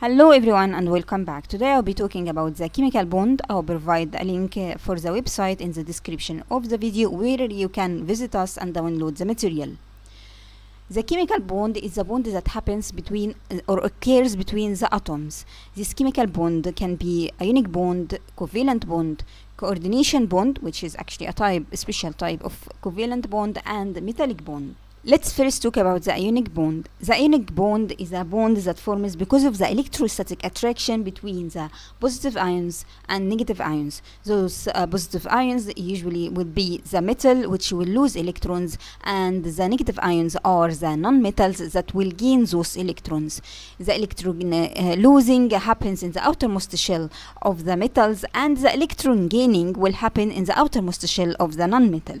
Hello everyone and welcome back. Today I'll be talking about the chemical bond. I'll provide a link for the website in the description of the video where you can visit us and download the material. The chemical bond is a bond that happens between or occurs between the atoms. This chemical bond can be ionic bond, covalent bond, coordination bond, which is actually a special type of covalent bond, and metallic bond. Let's first talk about the ionic bond. The ionic bond is a bond that forms because of the electrostatic attraction between the positive ions and negative ions. Those positive ions usually would be the metal, which will lose electrons, and the negative ions are the non-metals that will gain those electrons. The electron losing happens in the outermost shell of the metals, and the electron gaining will happen in the outermost shell of the non-metal.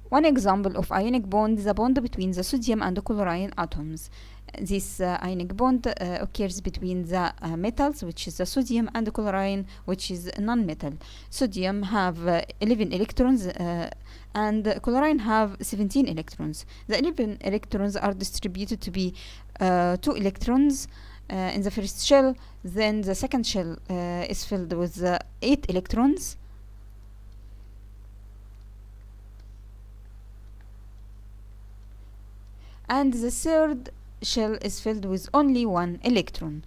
One example of ionic bond is a bond between the sodium and the chlorine atoms. This ionic bond occurs between the metals, which is the sodium, and the chlorine, which is non-metal. Sodium have 11 electrons and chlorine have 17 electrons. The 11 electrons are distributed to be 2 electrons in the first shell. Then the second shell is filled with 8 electrons. And the third shell is filled with only 1 electron.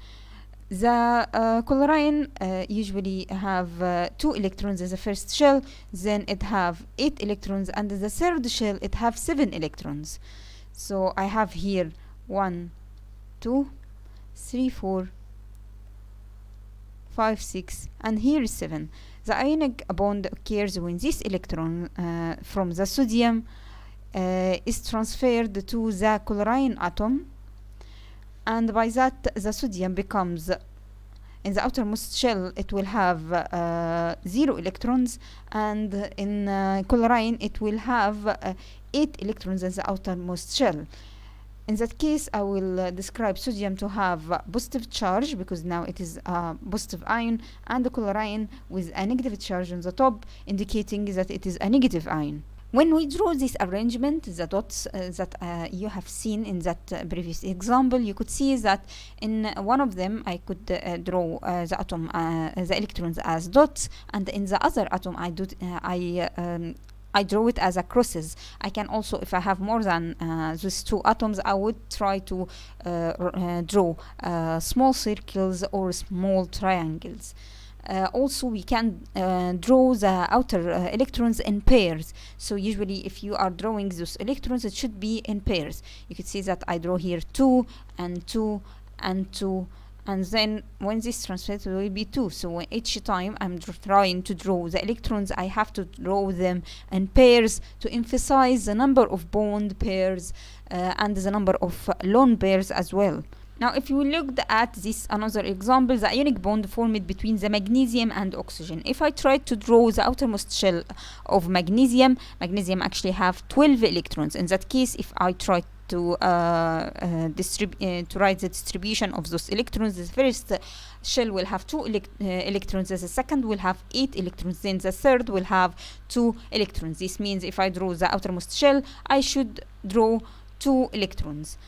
The chlorine usually have 2 electrons in the first shell, then it have 8 electrons, and the third shell it have 7 electrons. So I have here 1, 2, 3, 4, 5, 6, and here is 7. The ionic bond occurs when this electron from the sodium is transferred to the chlorine atom, and by that the sodium becomes, in the outermost shell it will have 0 electrons, and in chlorine it will have 8 electrons in the outermost shell. In that case, I will describe sodium to have positive charge because now it is a positive ion, and the chlorine with a negative charge on the top, indicating that it is a negative ion. When we draw this arrangement, the dots that you have seen in that previous example, you could see that in one of them I could draw the atom, the electrons as dots, and in the other atom I draw it as a crosses. I can also, if I have more than these 2 atoms, I would try to draw small circles or small triangles. Also, we can draw the outer electrons in pairs. So usually if you are drawing those electrons, it should be in pairs. You can see that I draw here 2 and 2 and 2, and then when this transfers it will be 2. So each time I'm trying to draw the electrons, I have to draw them in pairs to emphasize the number of bond pairs and the number of lone pairs as well. Now, if you looked at this another example, the ionic bond formed between the magnesium and oxygen. If I try to draw the outermost shell of magnesium actually have 12 electrons. In that case, if I try to write the distribution of those electrons, the first shell will have 2 electrons, the second will have 8 electrons, then the third will have 2 electrons. This means if I draw the outermost shell, I should draw 2 electrons.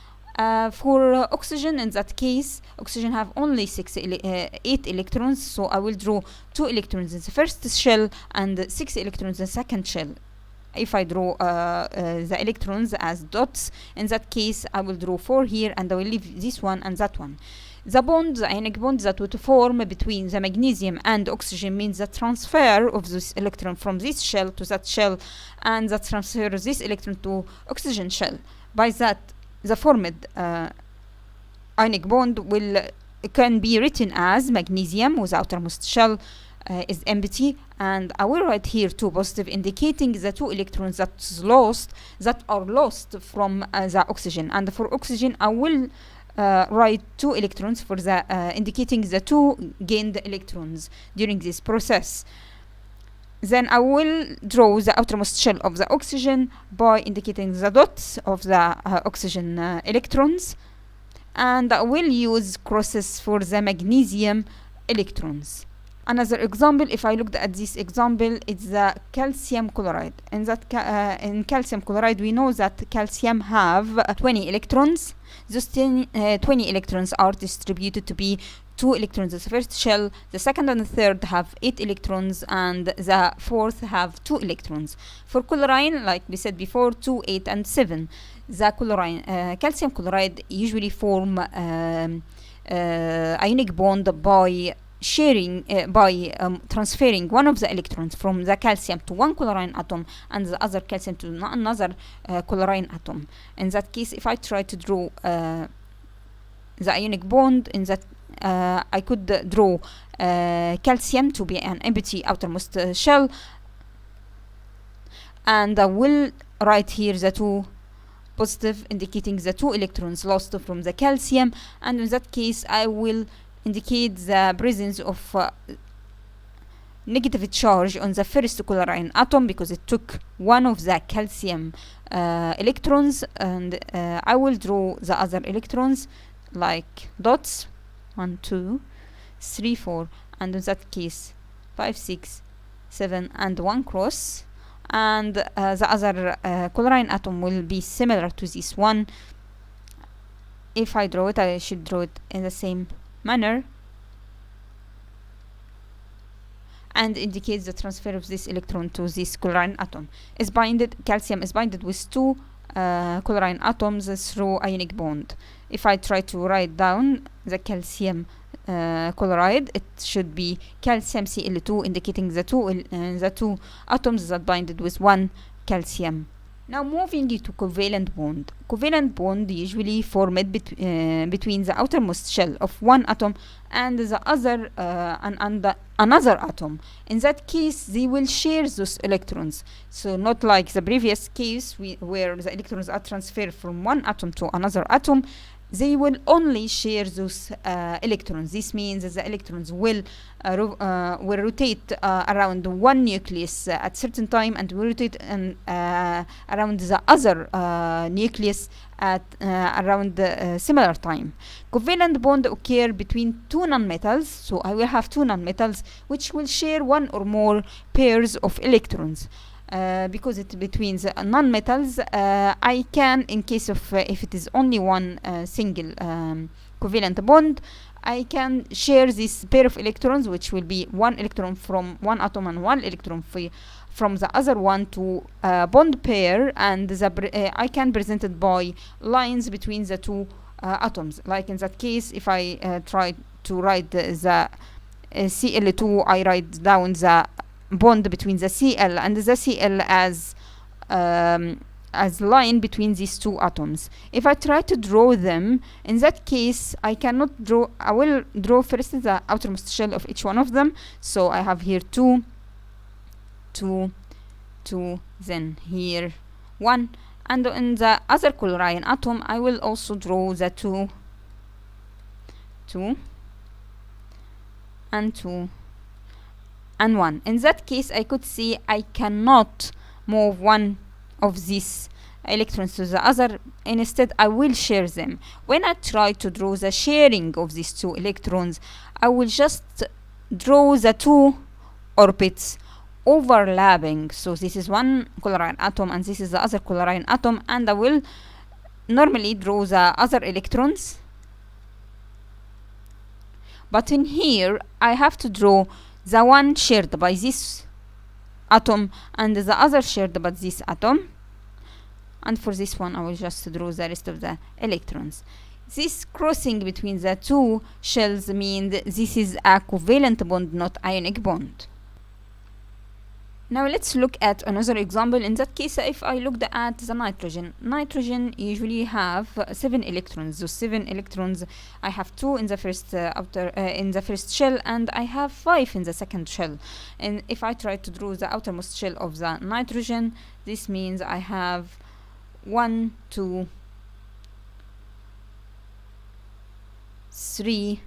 For oxygen, in that case, oxygen have only 8 electrons, so I will draw 2 electrons in the first shell and 6 electrons in the second shell. If I draw the electrons as dots, in that case I will draw 4 here, and I will leave this one and that one. The bond, the ionic bond that would form between the magnesium and oxygen means the transfer of this electron from this shell to that shell, and the transfer of this electron to oxygen shell. By that, the formed ionic bond can be written as magnesium with outermost shell is empty, and I will write here 2 positive, indicating the 2 electrons that are lost from the oxygen. And for oxygen, I will write 2 electrons for the indicating the 2 gained electrons during this process. Then I will draw the outermost shell of the oxygen by indicating the dots of the oxygen electrons, and I will use crosses for the magnesium electrons. Another example, if I looked at this example, it's the calcium chloride. In that in calcium chloride, we know that calcium have 20 electrons. Those 20 electrons are distributed to be 2 electrons in the first shell, the second and the third have 8 electrons, and the fourth have 2 electrons. For chlorine, like we said before, 2, 8, and 7. The chlorine, calcium chloride usually form ionic bond by sharing transferring one of the electrons from the calcium to one chlorine atom and the other calcium to another chlorine atom. In that case, if I try to draw the ionic bond, in that I could draw calcium to be an empty outermost shell, and I will write here the 2 positive, indicating the 2 electrons lost from the calcium, and in that case I will indicate the presence of negative charge on the first chlorine atom because it took one of the calcium electrons, and I will draw the other electrons like dots 1, 2, 3, 4, and in that case 5, 6, 7, and 1 cross, and the other chlorine atom will be similar to this one. If I draw it, I should draw it in the same manner and indicates the transfer of this electron to this chlorine atom. Calcium is binded with 2 chlorine atoms through ionic bond. If I try to write down the calcium chloride, it should be calcium Cl2, indicating the two atoms that binded with 1 calcium. Now moving to covalent bond. Covalent bond usually formed between the outermost shell of one atom and the other another atom. In that case, they will share those electrons. So not like the previous case where the electrons are transferred from one atom to another atom. They will only share those electrons. This means that the electrons will rotate around one nucleus at certain time, and will rotate around the other nucleus at around similar time. Covalent bond occur between 2 nonmetals, so I will have 2 nonmetals which will share one or more pairs of electrons. Because it's between the nonmetals, I can, in case of if it is only one single covalent bond, I can share this pair of electrons, which will be 1 electron from one atom and 1 electron from the other one to bond pair, and I can present it by lines between the 2 atoms. Like in that case, if I try to write the Cl2, I write down the bond between the Cl and the Cl as line between these 2 atoms. If I try to draw them, in that case I cannot draw. I will draw first the outermost shell of each one of them. So I have here 2, 2, 2, then here 1, and in the other chlorine atom I will also draw the 2, 2, and 2, and 1. In that case, I could see I cannot move one of these electrons to the other. Instead, I will share them. When I try to draw the sharing of these 2 electrons, I will just draw the 2 orbits overlapping. So this is one chlorine atom and this is the other chlorine atom, and I will normally draw the other electrons. But in here, I have to draw the one shared by this atom and the other shared by this atom, and for this one I will just draw the rest of the electrons. This crossing between the 2 shells means this is a covalent bond, not ionic bond. Now let's look at another example. In that case, if I looked at the nitrogen usually have 7 electrons. Those 7 electrons, I have 2 in the first in the first shell, and I have 5 in the second shell. And if I try to draw the outermost shell of the nitrogen, this means I have 1, 2, 3,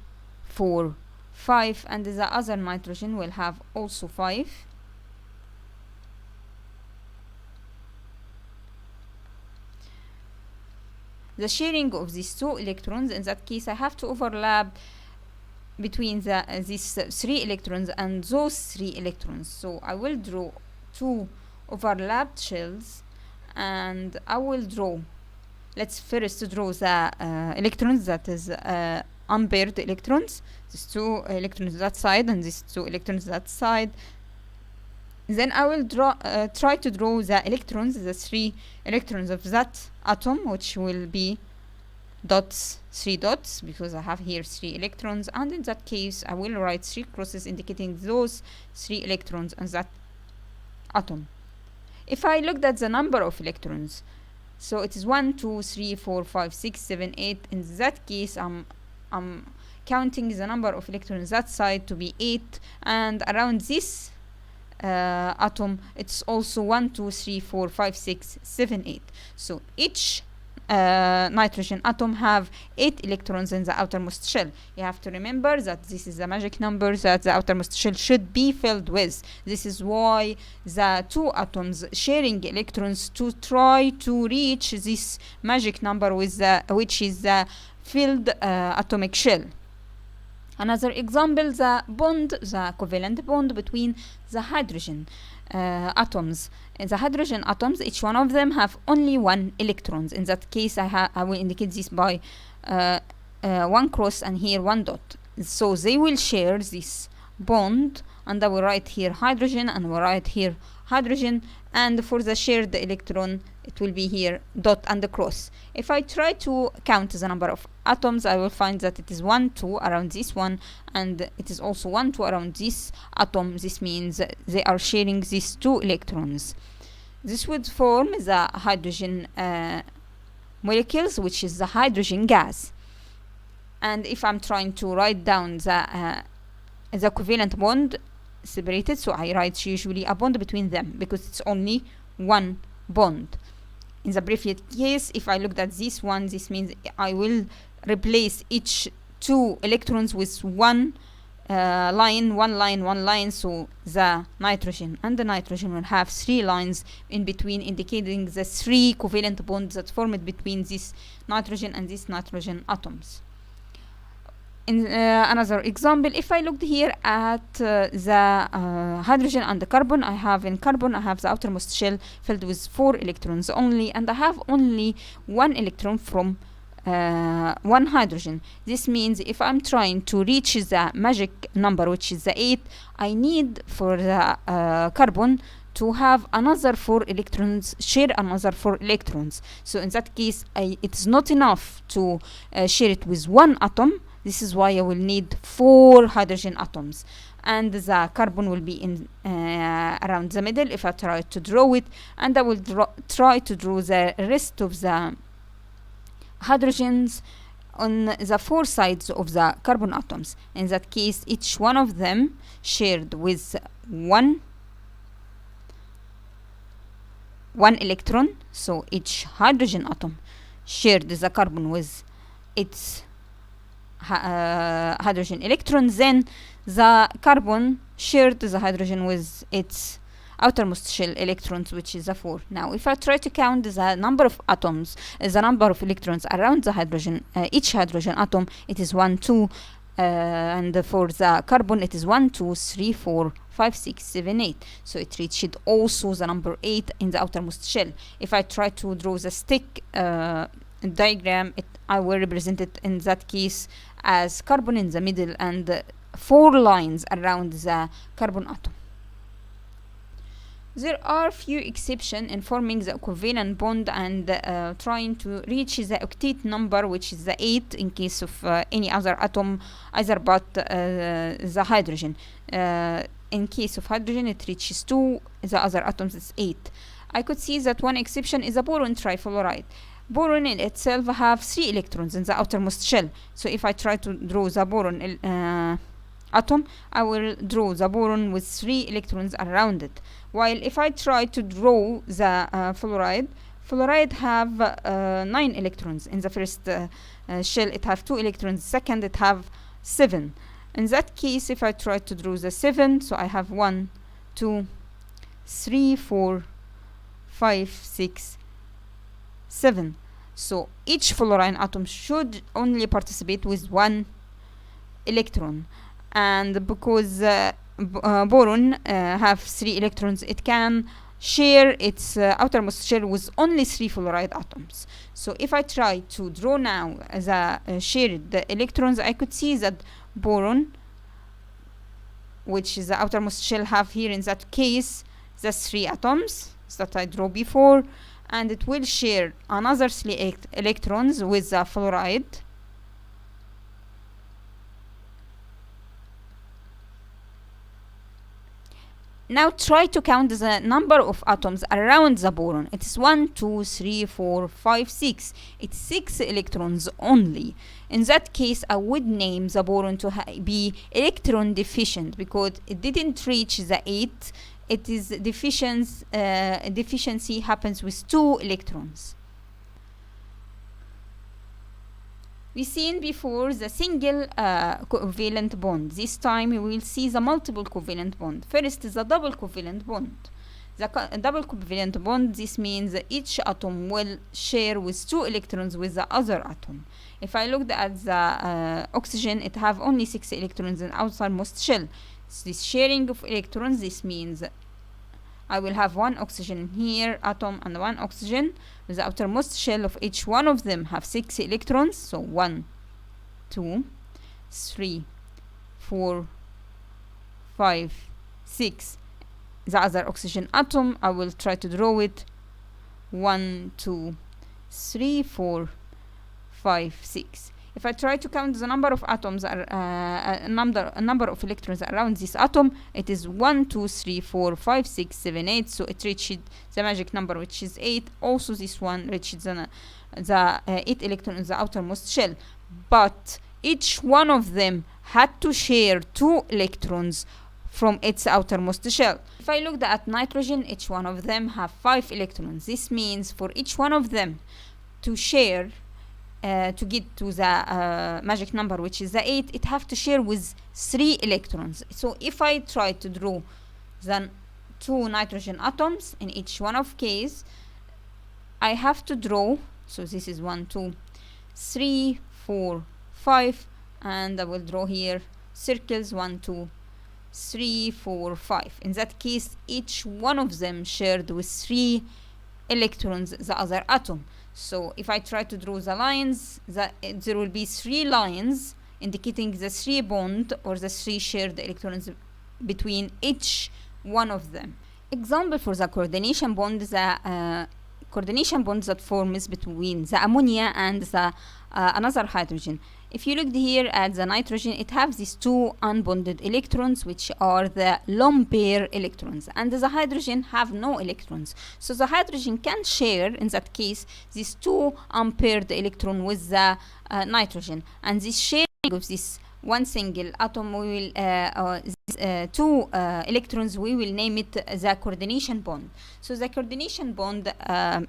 4, 5, and the other nitrogen will have also 5. The sharing of these 2 electrons, in that case I have to overlap between these 3 electrons and those 3 electrons. So I will draw 2 overlapped shells, and I will draw, let's first draw the electrons, that is unpaired electrons, these 2 electrons that side and these 2 electrons that side. Then I will try to draw the electrons, the 3 electrons of that atom, which will be dots, 3 dots, because I have here 3 electrons, and in that case I will write 3 crosses indicating those 3 electrons on that atom. If I looked at the number of electrons, so it is 1, 2, 3, 4, 5, 6, 7, 8. In that case, I'm counting the number of electrons that side to be 8, and around this atom it's also 1, 2, 3, 4, 5, 6, 7, 8. So each nitrogen atom have 8 electrons in the outermost shell. You have to remember that this is the magic number that the outermost shell should be filled with. This is why the 2 atoms sharing electrons to try to reach this magic number with which is the filled atomic shell. Another example, the covalent bond between the hydrogen atoms. In the hydrogen atoms, each one of them have only 1 electrons. In that case, I will indicate this by 1 cross and here 1 dot. So they will share this bond, and I will write here hydrogen and will write here hydrogen, and for the shared electron it will be here dot and the cross. If I try to count the number of atoms, I will find that it is 1, 2 around this one, and it is also 1, 2 around this atom. This means they are sharing these 2 electrons. This would form the hydrogen molecules, which is the hydrogen gas. And if I'm trying to write down the covalent bond separated, so I write usually a bond between them because it's only 1 bond. In the previous case, if I looked at this one, this means I will replace each 2 electrons with one line, so the nitrogen and the nitrogen will have 3 lines in between, indicating the 3 covalent bonds that formed between this nitrogen and these nitrogen atoms. In another example, if I looked here at the hydrogen and the carbon, I have the outermost shell filled with 4 electrons only, and I have only 1 electron from 1 hydrogen. This means if I'm trying to reach the magic number, which is the 8, I need for the carbon to have another 4 electrons, share another 4 electrons. So in that case, it's not enough to share it with 1 atom. This is why I will need 4 hydrogen atoms, and the carbon will be in around the middle if I try to draw it, and I will try to draw the rest of the hydrogens on the 4 sides of the carbon atoms. In that case, each one of them shared with one electron, so each hydrogen atom shared the carbon with its hydrogen electron. Then the carbon shared the hydrogen with its outermost shell electrons, which is the 4. Now if I try to count the number of atoms, the number of electrons around the hydrogen, each hydrogen atom, it is 1, 2, and for the carbon it is 1, 2, 3, 4, 5, 6, 7, 8. So it reached also the number 8 in the outermost shell. If I try to draw the stick diagram, I will represent it in that case as carbon in the middle and 4 lines around the carbon atom. There are few exceptions in forming the covalent bond and trying to reach the octet number, which is the 8 in case of any other atom, either but the hydrogen. In case of hydrogen, it reaches 2, the other atoms is 8. I could see that one exception is a boron trifluoride. Boron in itself have 3 electrons in the outermost shell. So if I try to draw the boron atom, I will draw the boron with 3 electrons around it. While if I try to draw the fluoride have 9 electrons. In the first shell it have 2 electrons, second it have 7. In that case, if I try to draw the 7, so I have 1, 2, 3, 4, 5, 6, 7. So each fluorine atom should only participate with 1 electron, and because boron have 3 electrons, it can share its outermost shell with only 3 fluoride atoms. So if I try to draw now the shared electrons, I could see that boron, which is the outermost shell, have here in that case the 3 atoms that I drew before, and it will share another 3 electrons with the fluoride. Now try to count the number of atoms around the boron. It is 1, 2, 3, 4, 5, 6. It's 6 electrons only. In that case, I would name the boron to be electron deficient, because it didn't reach the 8. It is deficiency happens with 2 electrons. We seen before the single covalent bond. This time we will see the multiple covalent bond. First is the double covalent bond. The double covalent bond, this means that each atom will share with 2 electrons with the other atom. If I looked at the oxygen, it have only 6 electrons in outermost shell. So this sharing of electrons, this means I will have 1 oxygen here atom and 1 oxygen. The outermost shell of each one of them have 6 electrons. So 1, 2, 3, 4, 5, 6. The other oxygen atom, I will try to draw it. 1, 2, 3, 4, 5, 6. If I try to count the number of atoms, number of electrons around this atom, it is 1, 2, 3, 4, 5, 6, 7, 8. So it reached the magic number, which is 8. Also, this one reached the 8 electrons in the outermost shell. But each one of them had to share 2 electrons from its outermost shell. If I looked at nitrogen, each one of them have 5 electrons. This means for each one of them to share, to get to the magic number, which is the 8, it have to share with 3 electrons. So if I try to draw the 2 nitrogen atoms in each one of case, I have to draw, so this is 1, 2, 3, 4, 5, and I will draw here circles 1, 2, 3, 4, 5. In that case, each one of them shared with 3 electrons the other atom. So if I try to draw the lines, there will be 3 lines indicating the 3 bond or the 3 shared electrons between each one of them. Example for the coordination bond, the coordination bond that forms between the ammonia and the another hydrogen. If you look here at the nitrogen, it has these 2 unbonded electrons, which are the lone pair electrons, and the hydrogen have no electrons. So the hydrogen can share, in that case, these 2 unpaired electrons with the nitrogen, and this sharing of this one single atom, we will these 2 electrons, we will name it the coordination bond. So the coordination bond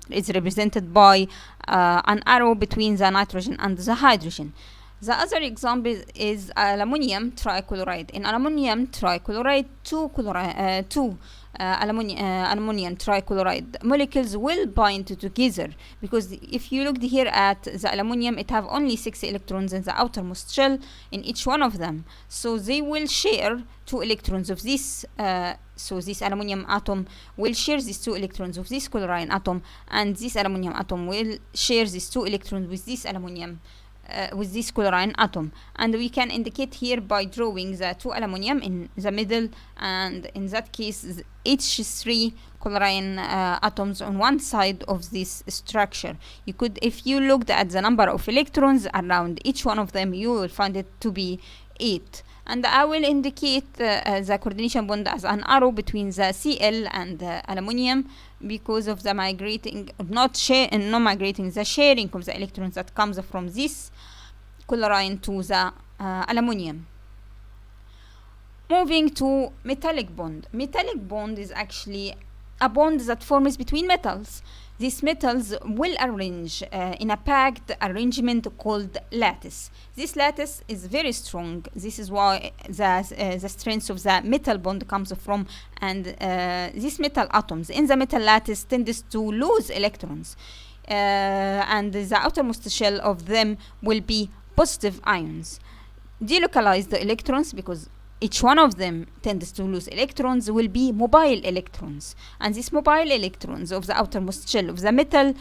is represented by an arrow between the nitrogen and the hydrogen. The other example is aluminum trichloride. In aluminum trichloride, 2 aluminum trichloride molecules will bind together, because if you look here at the aluminum, it have only 6 electrons in the outermost shell in each one of them. So they will share 2 electrons of this. So this aluminum atom will share these 2 electrons of this chlorine atom, and this aluminum atom will share these 2 electrons with this aluminum. With this chlorine atom, and we can indicate here by drawing the 2 aluminum in the middle, and in that case each 3 chlorine atoms on one side of this structure. You could, if you looked at the number of electrons around each one of them, you will find it to be 8. And I will indicate the coordination bond as an arrow between the Cl and the aluminum, because of the migrating, not migrating, the sharing of the electrons that comes from this chlorine to the aluminum. Moving to metallic bond. Metallic bond is actually a bond that forms between metals. These metals will arrange in a packed arrangement called lattice. This lattice is very strong. This is why the strength of the metal bond comes from, and these metal atoms in the metal lattice tends to lose electrons, and the outermost shell of them will be positive ions. delocalized electrons, because each one of them tends to lose electrons, will be mobile electrons. And these mobile electrons of the outermost shell of the metal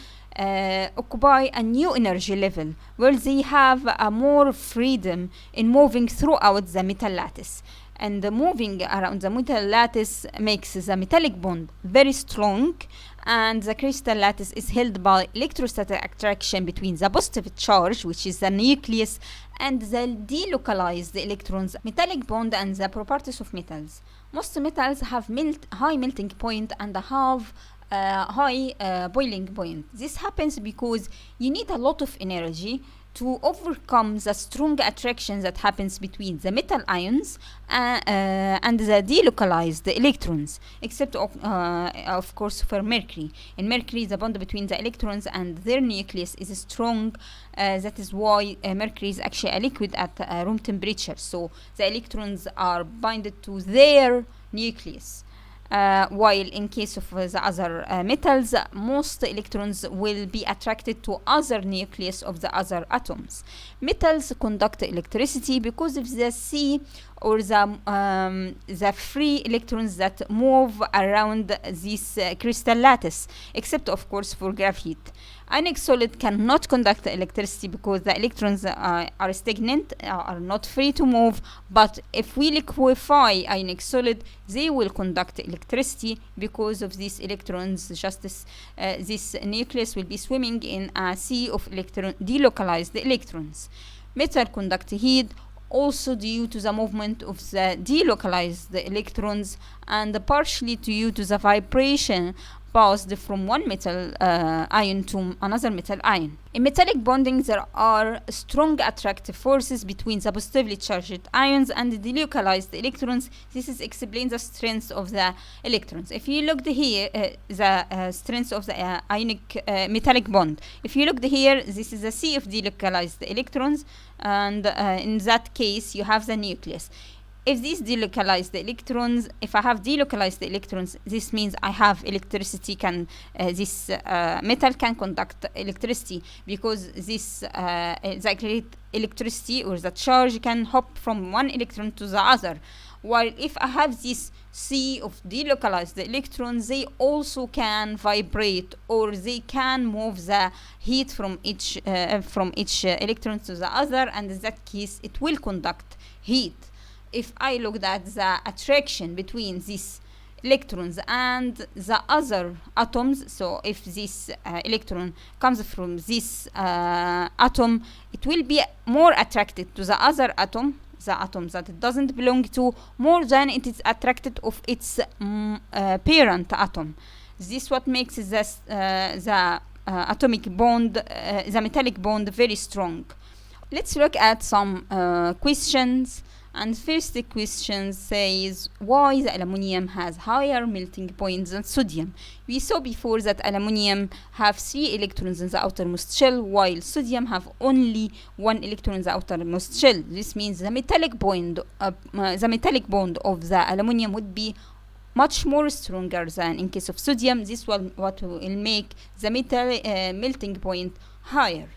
occupy a new energy level where they have more freedom in moving throughout the metal lattice. And the moving around the metal lattice makes the metallic bond very strong, and the crystal lattice is held by electrostatic attraction between the positive charge, which is the nucleus, and the delocalized electrons. Metallic bond and the properties of metals. Most metals have high melting point and have high boiling point. This happens because you need a lot of energy to overcome the strong attraction that happens between the metal ions and the delocalized electrons, except of course for mercury. In mercury, the bond between the electrons and their nucleus is strong. That is why mercury is actually a liquid at room temperature. So the electrons are binded to their nucleus. While in case of the other metals, most electrons will be attracted to other nucleus of the other atoms. Metals conduct electricity because of the C, or the free electrons that move around this crystal lattice, except of course for graphite. Ionic solid cannot conduct electricity because the electrons are stagnant, are not free to move. But if we liquefy ionic solid, they will conduct electricity because of these electrons. Just as this nucleus will be swimming in a sea of delocalized electrons. Metal conduct heat also due to the movement of the delocalized electrons, and partially due to the vibration passed from one metal ion to another metal ion. In metallic bonding, there are strong attractive forces between the positively charged ions and the delocalized electrons. This is explains the strength of the electrons. If you look here, the strength of the ionic metallic bond. If you look here, this is a sea of delocalized electrons, and in that case, you have the nucleus. If these delocalized electrons, if I have delocalized electrons, this means I have electricity. This metal can conduct electricity because this the electricity or the charge can hop from one electron to the other. While if I have this sea of delocalized electrons, they also can vibrate, or they can move the heat from each electron to the other, and in that case, it will conduct heat. If I looked at the attraction between these electrons and the other atoms, so if this electron comes from this atom, it will be more attracted to the other atom, the atom that it doesn't belong to, more than it is attracted of its parent atom. This what makes the atomic bond, the metallic bond, very strong. Let's look at some questions. And first question says, why the aluminum has higher melting points than sodium? We saw before that aluminum have 3 electrons in the outermost shell, while sodium have only 1 electron in the outermost shell. This means the metallic bond of the aluminum would be much more stronger than in case of sodium. This will what will make the melting point higher.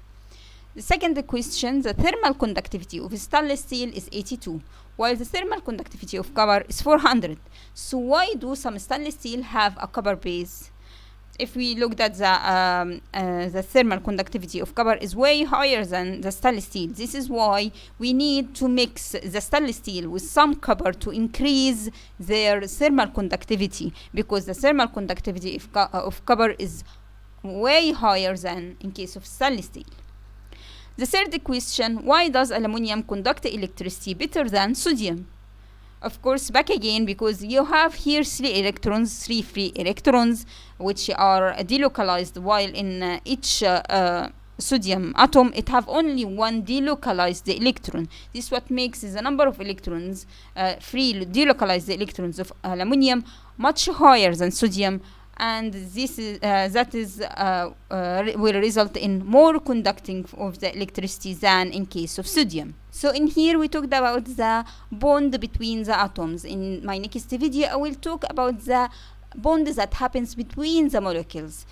The second question, the thermal conductivity of stainless steel is 82, while the thermal conductivity of copper is 400. So why do some stainless steel have a copper base? If we looked at the thermal conductivity of copper is way higher than the stainless steel. This is why we need to mix the stainless steel with some copper to increase their thermal conductivity, because the thermal conductivity of copper is way higher than in case of stainless steel. The third question, why does aluminum conduct electricity better than sodium? Of course, back again, because you have here 3 free electrons, which are delocalized, while in each sodium atom, it have only 1 delocalized electron. This is what makes the number of electrons, free delocalized electrons of aluminum, much higher than sodium. And this is will result in more conducting of the electricity than in case of sodium. So in here we talked about the bond between the atoms. In my next video I will talk about the bond that happens between the molecules.